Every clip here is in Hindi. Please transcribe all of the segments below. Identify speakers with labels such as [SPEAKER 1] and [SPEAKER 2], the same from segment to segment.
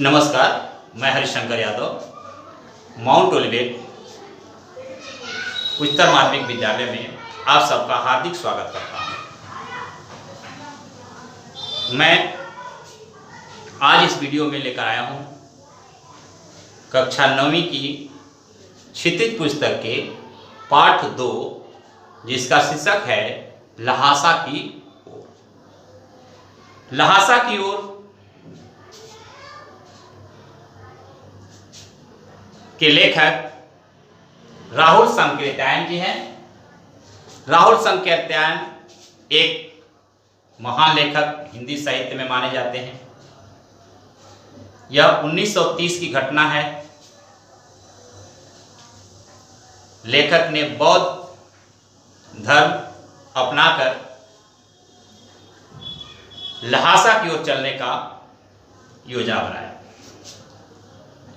[SPEAKER 1] नमस्कार, मैं हरिशंकर यादव माउंट ओलिवेट उच्चतर माध्यमिक विद्यालय में आप सबका हार्दिक स्वागत करता हूं। मैं आज इस वीडियो में लेकर आया हूं कक्षा 9वीं की क्षितिज पुस्तक के पाठ 2 जिसका शीर्षक है ल्हासा की ओर। ल्हासा की ओर के लेखक राहुल संकीर्त्यायन जी हैं। राहुल संकीर्त्यायन एक महान लेखक हिंदी साहित्य में माने जाते हैं। यह 1930 की घटना है। लेखक ने बौद्ध धर्म अपनाकर ल्हासा की ओर चलने का योजना बनाया।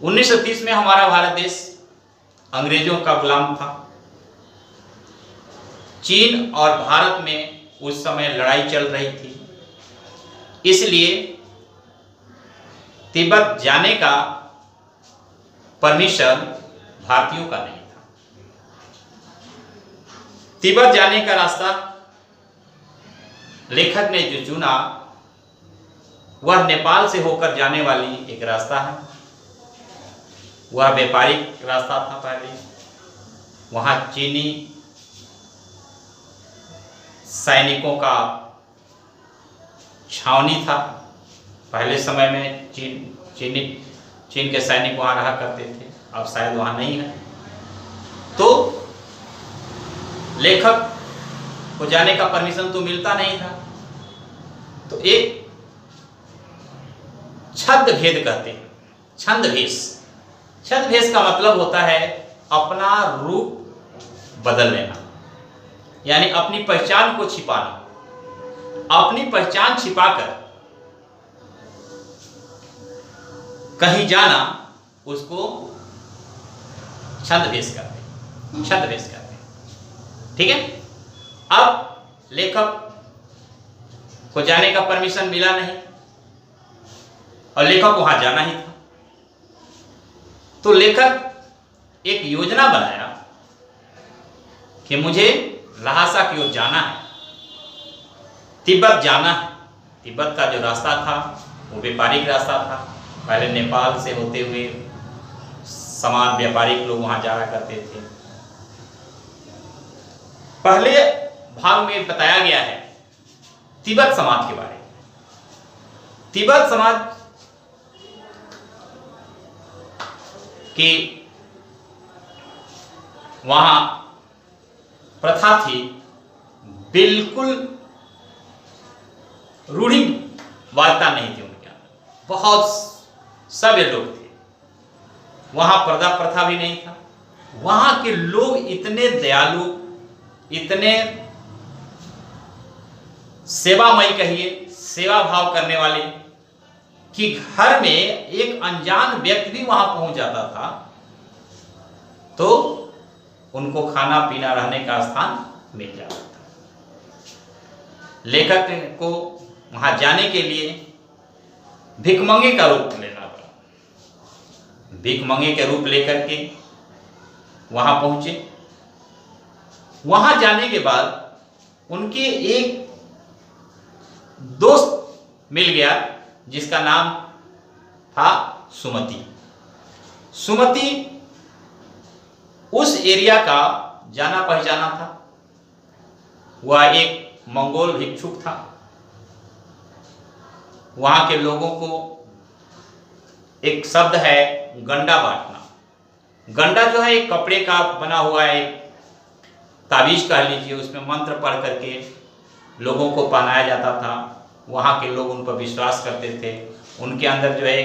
[SPEAKER 1] 1930 में हमारा भारत देश अंग्रेजों का गुलाम था। चीन और भारत में उस समय लड़ाई चल रही थी, इसलिए तिब्बत जाने का परमिशन भारतीयों का नहीं था। तिब्बत जाने का रास्ता लेखक ने जो चुना वह नेपाल से होकर जाने वाली एक रास्ता है। वह व्यापारिक रास्ता था। पहले वहाँ चीनी सैनिकों का छावनी था। पहले समय में चीन के सैनिक वहाँ रहा करते थे, अब शायद वहाँ नहीं है। तो लेखक को जाने का परमिशन तो मिलता नहीं था, तो एक छद्म भेद कहते हैं, छद्मवेश। छद्मवेश का मतलब होता है अपना रूप बदल लेना, यानी अपनी पहचान को छिपाना। अपनी पहचान छिपाकर कहीं जाना, उसको छद्मवेश कहते हैं। छद्मवेश कहते हैं, ठीक है। अब लेखक को जाने का परमिशन मिला नहीं और लेखक वहां जाना ही था, तो लेखक एक योजना बनाया कि मुझे ल्हासा की ओर जाना है, तिब्बत जाना है। तिब्बत का जो रास्ता था वो व्यापारिक रास्ता था। पहले नेपाल से होते हुए सामान व्यापारिक लोग वहां जाया करते थे। पहले भाग में बताया गया है तिब्बत समाज के बारे में। तिब्बत समाज कि वहां प्रथा थी, बिल्कुल रूढ़िवादिता नहीं थी उनके अंदर। बहुत सभ्य लोग थे। वहां पर्दा प्रथा भी नहीं था। वहां के लोग इतने दयालु, इतने सेवामयी, कहिए सेवा भाव करने वाले, कि घर में एक अनजान व्यक्ति भी वहां पहुंच जाता था तो उनको खाना पीना रहने का स्थान मिल जाता था। लेखक को वहां जाने के लिए भिखमंगे का रूप लेना पड़ा। भिखमंगे के रूप लेकर के वहां पहुंचे। वहां जाने के बाद उनके एक दोस्त मिल गया जिसका नाम था सुमति। सुमति उस एरिया का जाना पहचाना था। वह एक मंगोल भिक्षुक था। वहां के लोगों को एक शब्द है गंडा बांटना। गंडा जो है एक कपड़े का बना हुआ एक ताबीज कह लीजिए, उसमें मंत्र पढ़ करके लोगों को पहनाया जाता था। वहाँ के लोग उन पर विश्वास करते थे। उनके अंदर जो है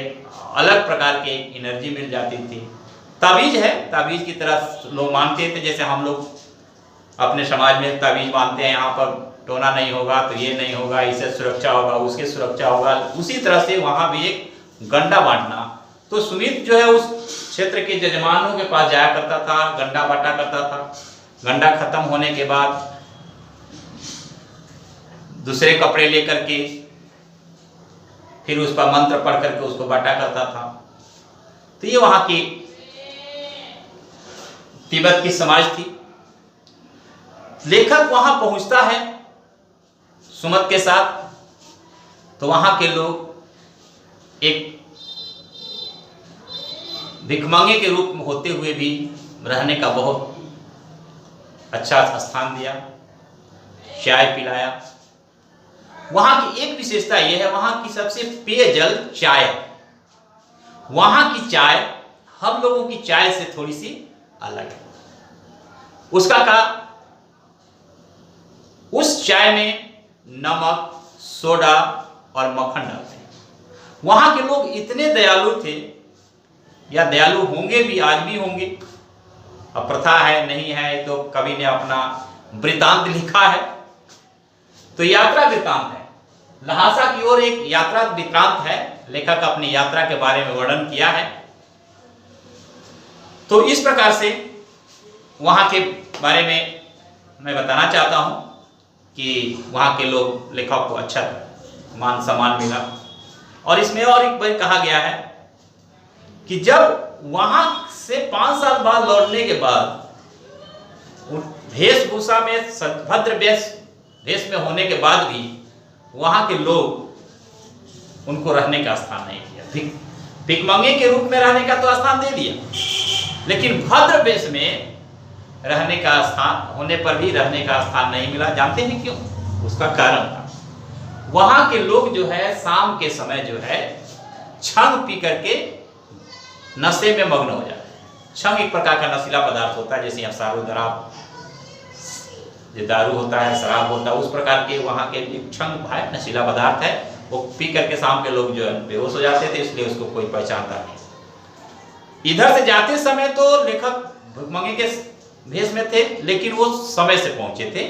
[SPEAKER 1] अलग प्रकार की एनर्जी मिल जाती थी। ताबीज है, ताबीज की तरह लोग मानते थे। जैसे हम लोग अपने समाज में ताबीज मानते हैं, यहाँ पर टोना नहीं होगा तो ये नहीं होगा, इससे सुरक्षा होगा, उसके सुरक्षा होगा, उसी तरह से वहाँ भी एक गंडा बांटना। तो सुमित जो है उस क्षेत्र के जजमानों के पास जाया करता था, गंडा बांटा करता था। गंडा खत्म होने के बाद दूसरे कपड़े लेकर के फिर उस पर मंत्र पढ़ करके उसको बांटा करता था। तो ये वहां की तिब्बत की समाज थी। लेखक वहां पहुंचता है सुमत के साथ, तो वहां के लोग एक भिखमंगे के रूप में होते हुए भी रहने का बहुत अच्छा स्थान दिया, चाय पिलाया। वहां की एक विशेषता यह है, वहां की सबसे पेयजल चाय। वहां की चाय हम लोगों की चाय से थोड़ी सी अलग है। उसका उस चाय में नमक, सोडा और मक्खन डालते हैं। वहां के लोग इतने दयालु थे, या दयालु होंगे भी, आज भी होंगे। अब प्रथा है नहीं है तो कवि ने अपना वृतांत लिखा है, तो यात्रा वृतांत है। लहासा की ओर एक यात्रा वृतांत है, लेखक अपनी यात्रा के बारे में वर्णन किया है। तो इस प्रकार से वहां के बारे में मैं बताना चाहता हूं कि वहां के लोग, लेखक को अच्छा मान सम्मान मिला। और इसमें और एक बार कहा गया है कि जब वहां से 5 साल बाद लौटने के बाद वेशभूषा में भद्र वेश में होने के बाद भी वहां के लोग उनको रहने का स्थान नहीं दिया। भिखमंगे के रूप में रहने का तो स्थान दे दिया, लेकिन भद्र वेश में रहने का स्थान होने पर भी रहने का स्थान नहीं मिला। जानते हैं क्यों? उसका कारण था, वहां के लोग जो है शाम के समय जो है छंग पी करके नशे में मग्न हो जाते हैं। छंग एक प्रकार का नशीला पदार्थ होता है, जैसे सारू दराब जो दारू होता है, शराब होता है, उस प्रकार के वहां के छंग है, नशीला पदार्थ है। वो पी करके शाम के लोग जो है बेहोश हो जाते थे, इसलिए उसको कोई पहचानता नहीं। इधर से जाते समय तो लेखक भिखमंगे के भेष में थे, लेकिन वो समय से पहुंचे थे,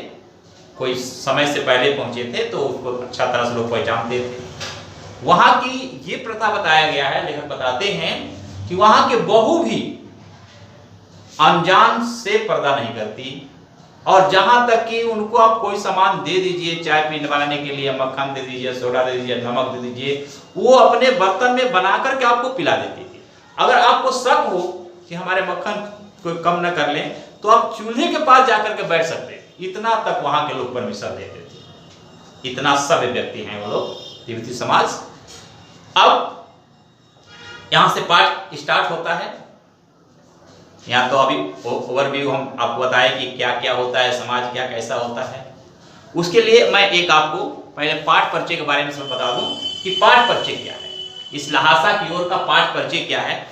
[SPEAKER 1] कोई समय से पहले पहुंचे थे, तो उसको अच्छा तरह से लोग पहचानते थे। वहां की ये प्रथा बताया गया है, लेखक बताते हैं कि वहां के बहू भी अनजान से पर्दा नहीं करती, और जहां तक कि उनको आप कोई सामान दे दीजिए, चाय पीने बनाने के लिए मक्खन दे दीजिए, सोडा दे दीजिए, नमक दे दीजिए, वो अपने बर्तन में बना करके आपको पिला देती थी। अगर आपको शक हो कि हमारे मक्खन कोई कम न कर लें, तो आप चूल्हे के पास जाकर के बैठ सकते थे। इतना तक वहां के लोग परमिशन देते थे, इतना सभ्य व्यक्ति हैं वो लोग, तिब्बती समाज। अब यहां से पाठ स्टार्ट होता है। यहाँ तो अभी ओवरव्यू हम आपको बताएं कि क्या क्या होता है, समाज क्या कैसा होता है। उसके लिए मैं एक आपको पहले पाठ परिचय के बारे में सब बता दूं कि पाठ परिचय क्या है, इस लहासा की ओर का पाठ परिचय क्या है।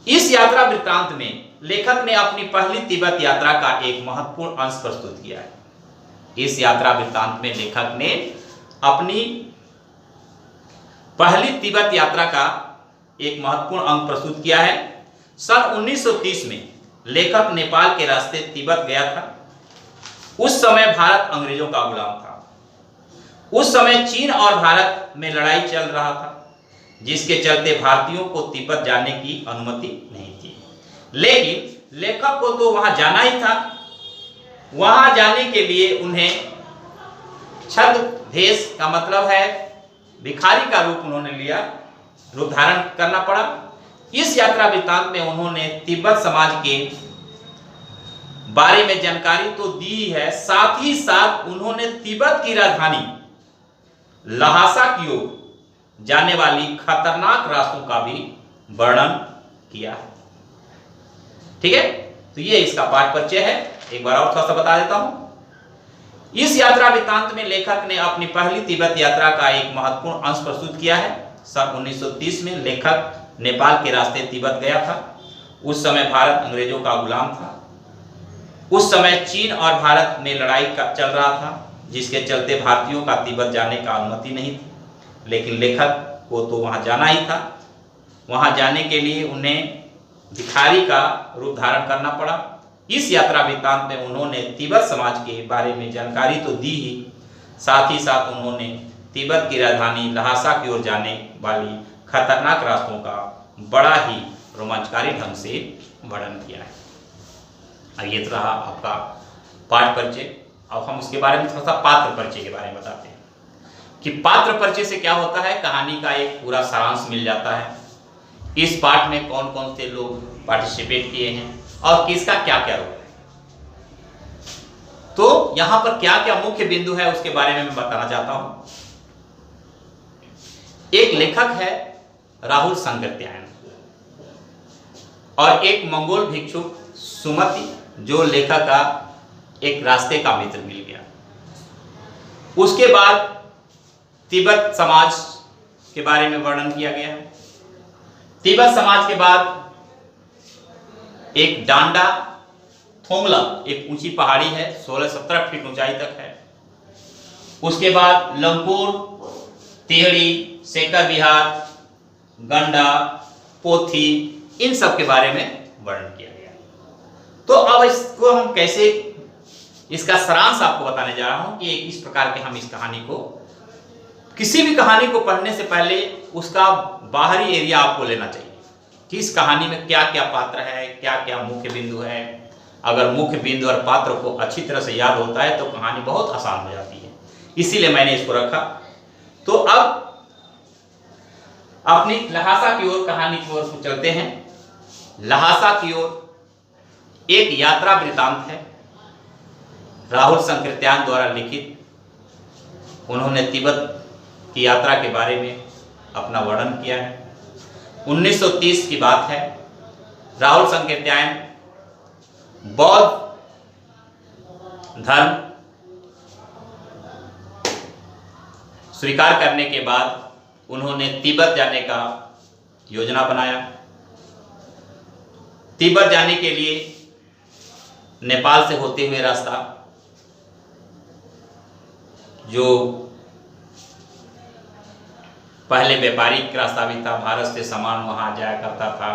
[SPEAKER 1] इस यात्रा वृत्तांत में लेखक ने अपनी पहली तिब्बत यात्रा का एक महत्वपूर्ण अंश प्रस्तुत किया है। इस यात्रा वृत्तांत में लेखक ने अपनी पहली तिब्बत यात्रा का एक महत्वपूर्ण अंग प्रस्तुत किया है। सन 1930 में लेखक नेपाल के रास्ते तिब्बत गया था। उस समय भारत अंग्रेजों का गुलाम था। उस समय चीन और भारत में लड़ाई चल रहा था, जिसके चलते भारतीयों को तिब्बत जाने की अनुमति नहीं थी। लेकिन लेखक को तो वहां जाना ही था। वहां जाने के लिए उन्हें छद्म भेष का मतलब है भिखारी का रूप उन्होंने लिया, रूप धारण करना पड़ा। इस यात्रा वृत्तांत में उन्होंने तिब्बत समाज के बारे में जानकारी तो दी है, साथ ही साथ उन्होंने तिब्बत की राजधानी लहासा की ओर जाने वाली खतरनाक रास्तों का भी वर्णन किया है। ठीक है, तो ये इसका पाठ परिचय है। एक बार और थोड़ा सा बता देता हूं। इस यात्रा वृत्तांत में लेखक ने अपनी पहली तिब्बत यात्रा का एक महत्वपूर्ण अंश प्रस्तुत किया है। सन 1930 में लेखक नेपाल के रास्ते तिब्बत गया था। उस समय भारत अंग्रेजों का गुलाम था। उस समय चीन और भारत में लड़ाई चल रहा था, जिसके चलते भारतीयों का तिब्बत जाने का अनुमति नहीं थी। लेकिन लेखक को तो वहां जाना ही था। वहां जाने के लिए उन्हें भिखारी का रूप धारण करना पड़ा। इस यात्रा वृत्तांत में उन्होंने तिब्बत समाज के बारे में जानकारी तो दी ही, साथ ही साथ उन्होंने तिब्बत की राजधानी लहासा की ओर जाने वाली खतरनाक रास्तों का बड़ा ही रोमांचकारी ढंग से वर्णन किया है। अब ये तो रहा आपका पाठ परिचय। अब हम उसके बारे में थोड़ा सा पात्र परिचय के बारे में बताते हैं। कि पात्र परिचय से क्या होता है, कहानी का एक पूरा सारांश मिल जाता है। इस पाठ में कौन कौन से लोग पार्टिसिपेट किए हैं और किसका क्या क्या रोल है। तो यहां पर क्या क्या मुख्य बिंदु है उसके बारे में मैं बताना चाहता हूं। एक लेखक है राहुल संकृत्यायन और एक मंगोल भिक्षुक सुमति, जो लेखक का एक रास्ते का मित्र मिल गया। उसके बाद तिब्बत समाज के बारे में वर्णन किया गया है। तिब्बत समाज के बाद एक डांडा थोंगला, एक ऊंची पहाड़ी है, 16-17 फीट ऊंचाई तक है। उसके बाद लंगकोर, तिहड़ी, सेकर विहार, गंडा, पोथी, इन सब के बारे में वर्णन किया गया। तो अब इसको हम कैसे, इसका सारांश आपको बताने जा रहा हूं कि इस प्रकार के हम इस कहानी को, किसी भी कहानी को पढ़ने से पहले उसका बाहरी एरिया आपको लेना चाहिए कि इस कहानी में क्या क्या पात्र है, क्या क्या मुख्य बिंदु है। अगर मुख्य बिंदु और पात्र को अच्छी तरह से याद होता है तो कहानी बहुत आसान हो जाती है, इसीलिए मैंने इसको रखा। तो अब अपनी लहासा की ओर, कहानी की ओर चलते हैं। लहासा की ओर एक यात्रा वृतांत है, राहुल संकृत्यायन द्वारा लिखित। उन्होंने तिब्बत की यात्रा के बारे में अपना वर्णन किया है। 1930 की बात है। राहुल संकृत्यायन बौद्ध धर्म स्वीकार करने के बाद उन्होंने तिब्बत जाने का योजना बनाया। तिब्बत जाने के लिए नेपाल से होते हुए रास्ता, जो पहले व्यापारिक रास्ता भी था, भारत से सामान वहां जाया करता था।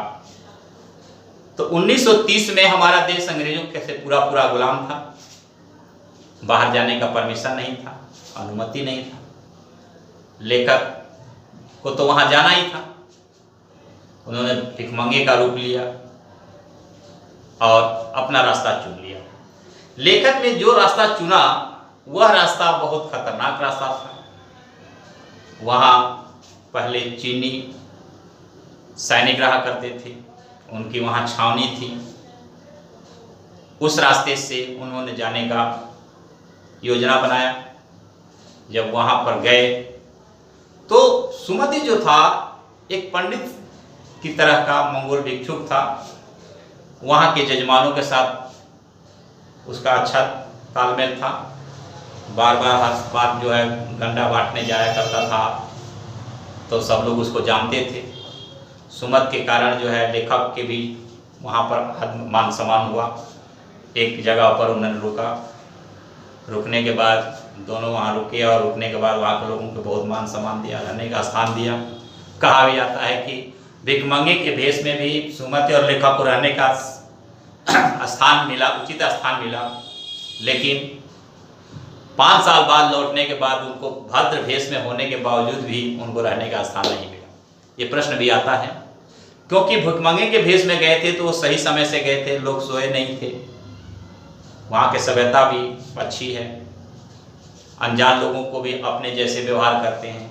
[SPEAKER 1] तो 1930 में हमारा देश अंग्रेजों के से पूरा गुलाम था। बाहर जाने का परमिशन नहीं था, अनुमति नहीं था। लेखक को तो वहां जाना ही था। उन्होंने भिखमंगे का रूप लिया और अपना रास्ता चुन लिया। लेखक ने जो रास्ता चुना वह रास्ता बहुत खतरनाक रास्ता था। वहां पहले चीनी सैनिक रहा करते थे, उनकी वहां छावनी थी। उस रास्ते से उन्होंने जाने का योजना बनाया। जब वहां पर गए तो सुमति जो था एक पंडित की तरह का मंगोल भिक्षुक था। वहां के जजमानों के साथ उसका अच्छा तालमेल था। बार बार हर बार जो है गंडा बांटने जाया करता था, तो सब लोग उसको जानते थे। सुमत के कारण जो है लेखक के भी वहाँ पर मान सम्मान हुआ। एक जगह पर उन्होंने रुका, रुकने के बाद दोनों वहाँ रुके और रुकने के बाद वहाँ के लोगों को बहुत मान सम्मान दिया, रहने का स्थान दिया। कहा भी जाता है कि भिखमंगे के भेष में भी सुमत और लेखक को रहने का स्थान मिला, उचित स्थान मिला। लेकिन 5 साल बाद लौटने के बाद उनको भद्र भेष में होने के बावजूद भी उनको रहने का स्थान नहीं मिला। ये प्रश्न भी आता है, क्योंकि भिखमंगे के भेष में गए थे तो वो सही समय से गए थे, लोग सोए नहीं थे। वहाँ की सभ्यता भी अच्छी है, अनजान लोगों को भी अपने जैसे व्यवहार करते हैं।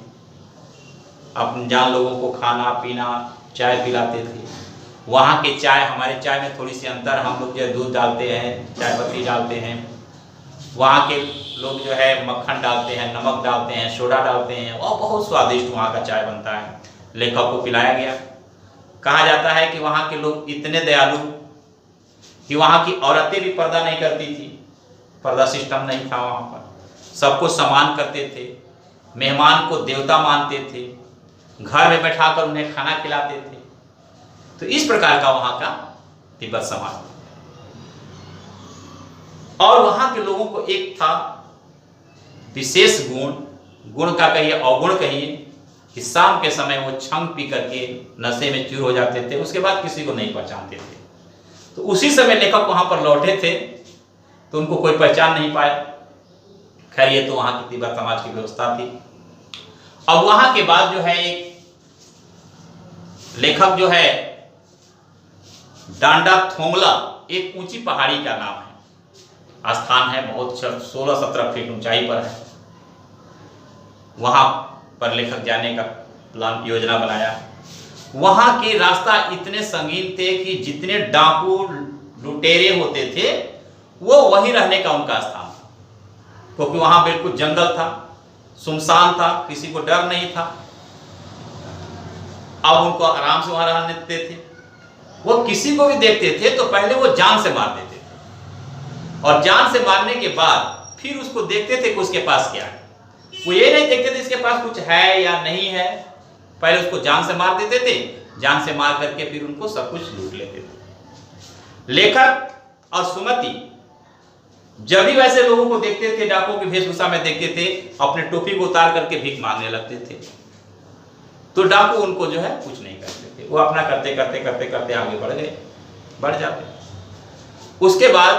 [SPEAKER 1] अनजान लोगों को खाना पीना, चाय पिलाते थे। वहाँ के चाय हमारे चाय में थोड़ी सी अंतर, हम लोग जो दूध डालते हैं, चाय पत्ती डालते हैं। वहाँ के लोग जो है मक्खन डालते हैं, नमक डालते हैं, सोडा डालते हैं और बहुत स्वादिष्ट वहाँ का चाय बनता है। लेखक को पिलाया गया। कहा जाता है कि वहाँ के लोग इतने दयालु कि वहाँ की औरतें भी पर्दा नहीं करती थी, पर्दा सिस्टम नहीं था वहाँ पर। सबको सम्मान करते थे, मेहमान को देवता मानते थे, घर में बैठाकर उन्हें खाना खिलाते थे। तो इस प्रकार का वहाँ का तिब्बत समाज। और वहाँ के लोगों को एक था विशेष गुण का कहिए, अवगुण कहिए, कि शाम के समय वो छंग पी करके नशे में चूर हो जाते थे, उसके बाद किसी को नहीं पहचानते थे। तो उसी समय लेखक वहाँ पर लौटे थे तो उनको कोई पहचान नहीं पाया। खैर ये तो वहाँ की तिब्बत समाज की व्यवस्था थी। अब वहाँ के बाद जो है एक लेखक जो है डांडा थोंगला, एक ऊंची पहाड़ी का नाम है, स्थान है, बहुत 16-17 फीट ऊंचाई पर है। वहाँ पर लेखक जाने का प्लान योजना बनाया। वहाँ के रास्ता इतने संगीन थे कि जितने डाकू लुटेरे होते थे वो वहीं रहने का उनका स्थान था, क्योंकि वहाँ बिल्कुल जंगल था, सुनसान था, किसी को डर नहीं था। अब उनको आराम से वहाँ रहने देते थे। वो किसी को भी देखते थे तो पहले वो जान से मार देते थे, और जान से मारने के बाद फिर उसको देखते थे कि उसके पास क्या है। वो ये नहीं देखते थे इसके पास कुछ है या नहीं है, पहले उसको जान से मार देते थे, जान से मार करके फिर उनको सब कुछ लूट लेते थे। लेखक और सुमति जब भी वैसे लोगों को देखते थे, डाकुओं की वेशभूषा में देखते थे, अपने टोपी को उतार करके भीख मांगने लगते थे। तो डाकू उनको जो है कुछ नहीं करते थे, वो अपना करते करते करते करते आगे बढ़ जाते। उसके बाद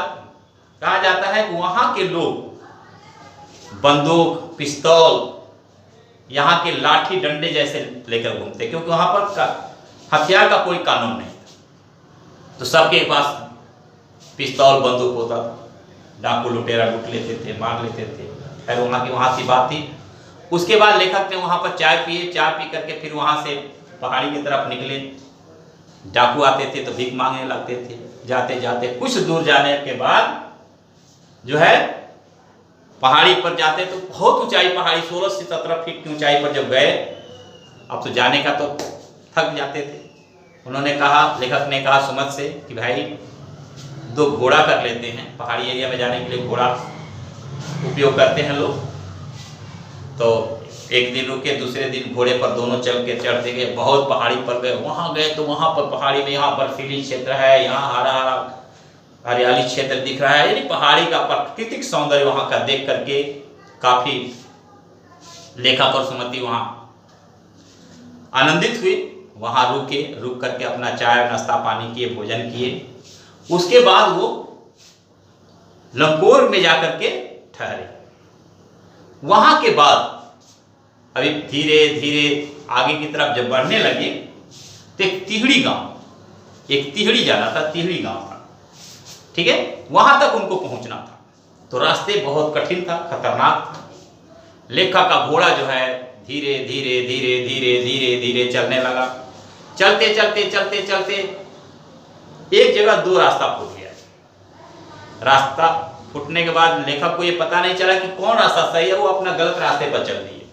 [SPEAKER 1] कहा जाता है कि वहां के लोग बंदूक, पिस्तौल, यहाँ के लाठी डंडे जैसे लेकर घूमते, क्योंकि वहां पर हथियार का कोई कानून नहीं था। तो सबके पास पिस्तौल, बंदूक होता था। डाकू लुटेरा लूट लेते थे, मार लेते थे। खैर वहाँ की बात थी। उसके बाद लेखक ने वहाँ पर चाय पिए, चाय पी करके फिर वहाँ से पहाड़ी की तरफ निकले। डाकू आते थे तो भीख मांगने लगते थे। जाते जाते कुछ दूर जाने के बाद जो है पहाड़ी पर जाते तो बहुत ऊंचाई पहाड़ी, 16 से 17 फीट की ऊंचाई पर जब गए, अब तो जाने का तो थक जाते थे। उन्होंने कहा, लेखक ने कहा सुमत से कि भाई 2 घोड़ा कर लेते हैं, पहाड़ी एरिया में जाने के लिए घोड़ा उपयोग करते हैं लोग। तो एक दिन रुके, दूसरे दिन घोड़े पर दोनों चल के चढ़ते गए, बहुत पहाड़ी पर गए। वहाँ गए तो वहाँ पर पहाड़ी में यहाँ बर्फीली क्षेत्र है, यहाँ हरा हरा हरियाली क्षेत्र दिख रहा है, यानी पहाड़ी का प्राकृतिक सौंदर्य वहाँ का देख करके काफी लेखक और सुमति वहाँ आनंदित हुए। वहाँ रुके, रुक करके अपना चाय नाश्ता पानी किए, भोजन किए। उसके बाद वो लंकोर में जाकर के ठहरे। वहां के बाद अभी धीरे धीरे आगे की तरफ जब बढ़ने लगे तो एक तिहड़ी जाना था, तिहड़ी गांव था, ठीक है, वहां तक उनको पहुंचना था। तो रास्ते बहुत कठिन था, खतरनाक था। लेखक का घोड़ा जो है धीरे धीरे धीरे धीरे धीरे धीरे चलने लगा। चलते चलते चलते चलते एक जगह 2 रास्ता फूट गया। रास्ता फूटने के बाद लेखक को ये पता नहीं चला कि कौन रास्ता सही है, वो अपना गलत रास्ते पर चल दिए।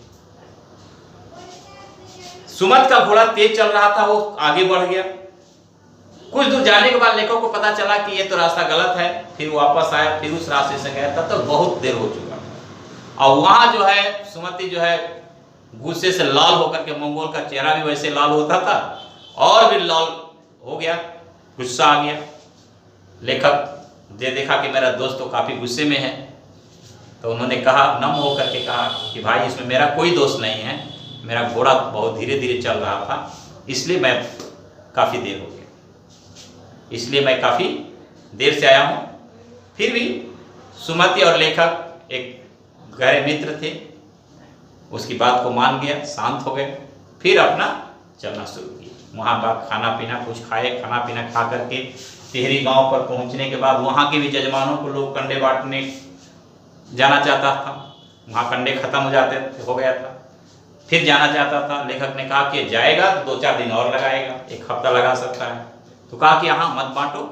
[SPEAKER 1] सुमत का घोड़ा तेज चल रहा था, वो आगे बढ़ गया। कुछ दूर जाने के बाद लेखक को पता चला कि ये तो रास्ता गलत है। फिर वापस आया, फिर उस रास्ते से गया। तब तक बहुत देर हो चुका था। और वहां जो है सुमति जो है गुस्से से लाल होकर के, मंगोल का चेहरा भी वैसे लाल होता था और भी लाल हो गया, गुस्सा आ गया। लेखक देखा कि मेरा दोस्त तो काफी गुस्से में है, तो उन्होंने कहा, नम होकर के कहा कि भाई इसमें मेरा कोई दोष नहीं है, मेरा घोड़ा बहुत धीरे धीरे चल रहा था, इसलिए मैं काफी देर हो गया, इसलिए मैं काफी देर से आया हूं। फिर भी सुमति और लेखक एक गहरे मित्र थे, उसकी बात को मान गया, शांत हो गए। फिर अपना चलना शुरू किया। वहाँ पर खाना पीना कुछ खाए, खाना पीना खा करके तिहरी गांव पर पहुंचने के बाद वहाँ के भी जजमानों को लोग कंडे बांटने जाना चाहता था। वहाँ कंडे खत्म हो गया था, फिर जाना चाहता था। लेखक ने कहा कि जाएगा तो 2-4 दिन और लगाएगा, 1 हफ्ता लगा सकता है। तो कहा कि यहाँ मत बांटो,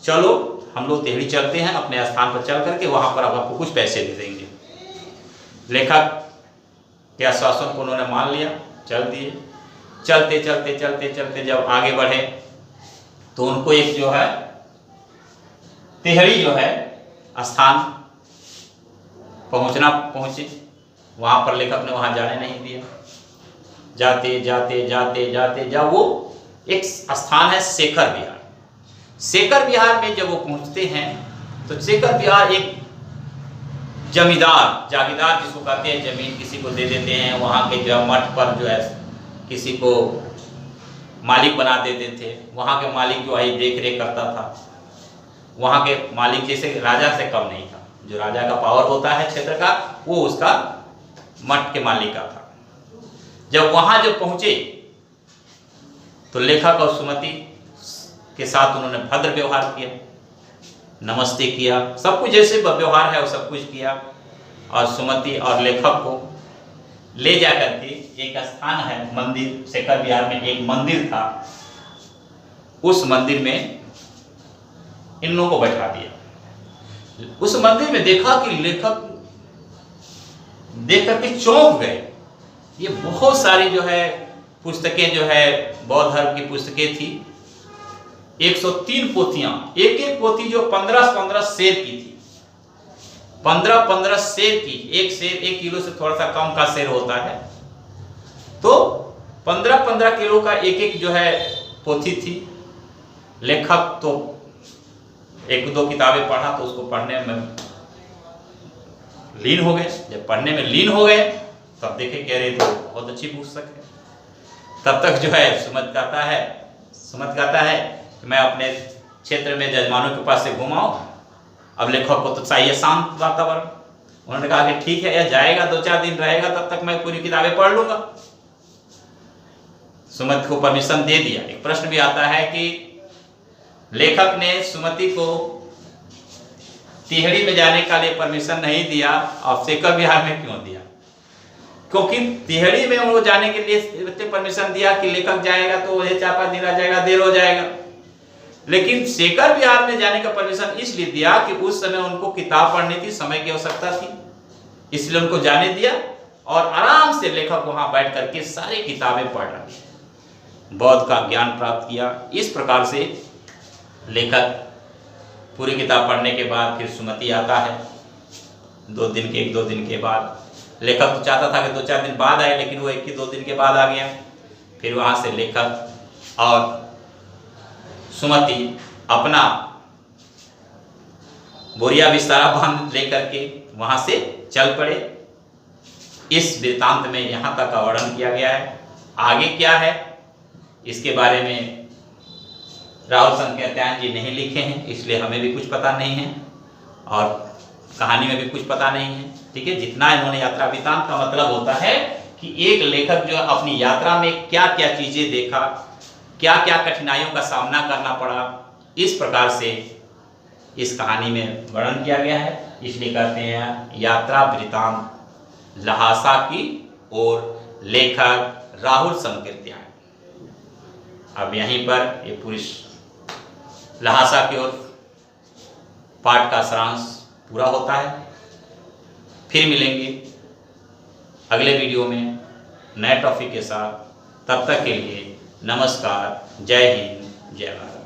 [SPEAKER 1] चलो हम लोग तिहरी चलते हैं, अपने स्थान पर चल करके वहाँ पर अब आपको कुछ पैसे दे देंगे। लेखक के आश्वासन को उन्होंने मान लिया, चल दिए। चलते चलते चलते चलते जब आगे बढ़े तो उनको एक जो है तिहरी जो है स्थान पहुंचे। वहां पर लेखक ने वहां जाने नहीं दिया। जाते जाते जाते जाते जब वो एक स्थान है शेखर विहार। शेखर विहार में जब वो पहुंचते हैं तो शेखर विहार एक जमींदार, जागीरदार जिसको कहते हैं, जमीन किसी को दे देते हैं, वहाँ के जो मठ पर जो है किसी को मालिक बना देते थे। वहाँ के मालिक जो है देख रेख करता था। वहाँ के मालिक जैसे राजा से कम नहीं था। जो राजा का पावर होता है क्षेत्र का, वो उसका मठ के मालिक का था। जब वहाँ जब पहुँचे तो लेखक और सुमति के साथ उन्होंने भद्र व्यवहार किया, नमस्ते किया, सब कुछ जैसे व्यवहार है वो सब कुछ किया। और सुमति और लेखक को ले जा करके एक स्थान है मंदिर, शेखर विहार में एक मंदिर था, उस मंदिर में इन लोगों को बैठा दिया। उस मंदिर में देखा कि लेखक देख करके चौंक गए। ये बहुत सारी जो है पुस्तकें जो है बौद्ध धर्म की पुस्तकें थी, 103 पोथियां, एक एक पोथी जो 15-15 शेर की थी, 15-15 शेर की। एक शेर 1 किलो से थोड़ा सा कम का शेर होता है, तो 15-15 किलो का एक एक जो है पोथी थी। लेखक तो 1-2 किताबें पढ़ा तो उसको पढ़ने में लीन हो गए। जब पढ़ने में लीन हो गए तब देखे कह रहे तो बहुत अच्छी पुस्तक है। तब तक जो है सुमित कहता है कि मैं अपने क्षेत्र में जजमानों के पास से घुमाऊं, अब लेखक को तो चाहिए शांत वातावरण। उन्होंने कहा कि ठीक है, यह जाएगा 2-4 दिन रहेगा, तब तक मैं पूरी किताबें पढ़ लूंगा। सुमित को परमिशन दे दिया। एक प्रश्न भी आता है कि लेखक ने सुमति को तिहड़ी में जाने का लिए परमिशन नहीं दिया, अब शेखर विहार में क्यों दिया? क्योंकि तिहड़ी में वो जाने के लिए परमिशन दिया कि लेखक जाएगा तो वह 4-5 दिन रह जाएगा, देर हो जाएगा। लेकिन शेखर विहार में जाने का परमिशन इसलिए दिया कि उस समय उनको किताब पढ़नी थी, समय की आवश्यकता थी, इसलिए उनको जाने दिया और आराम से लेखक वहां बैठ करके सारी किताबें पढ़ रहे, बौद्ध का ज्ञान प्राप्त किया। इस प्रकार से लेखक पूरी किताब पढ़ने के बाद फिर सुमति आता है 1-2 दिन के बाद। लेखक तो चाहता था कि 2-4 दिन बाद आए, लेकिन वो 1-2 दिन के बाद आ गया। फिर वहाँ से लेखक और सुमति अपना बोरिया बिस्तारा बांध लेकर के वहाँ से चल पड़े। इस वृत्तांत में यहाँ तक का वर्णन किया गया है। आगे क्या है इसके बारे में राहुल संकेत्यायन जी नहीं लिखे हैं, इसलिए हमें भी कुछ पता नहीं है और कहानी में भी कुछ पता नहीं है। ठीक है, जितना इन्होंने यात्रा वृत्तांत का मतलब होता है कि एक लेखक जो अपनी यात्रा में क्या क्या चीजें देखा, क्या क्या कठिनाइयों का सामना करना पड़ा, इस प्रकार से इस कहानी में वर्णन किया गया है। इसलिए कहते हैं यात्रा वृत्तांत लहासा की और लेखक राहुल संकेत्यायन। अब यहीं पर ये पूरी लहासा की ओर पाठ का सारांश पूरा होता है। फिर मिलेंगे अगले वीडियो में नए टॉपिक के साथ। तब तक के लिए नमस्कार, जय हिंद, जय भारत।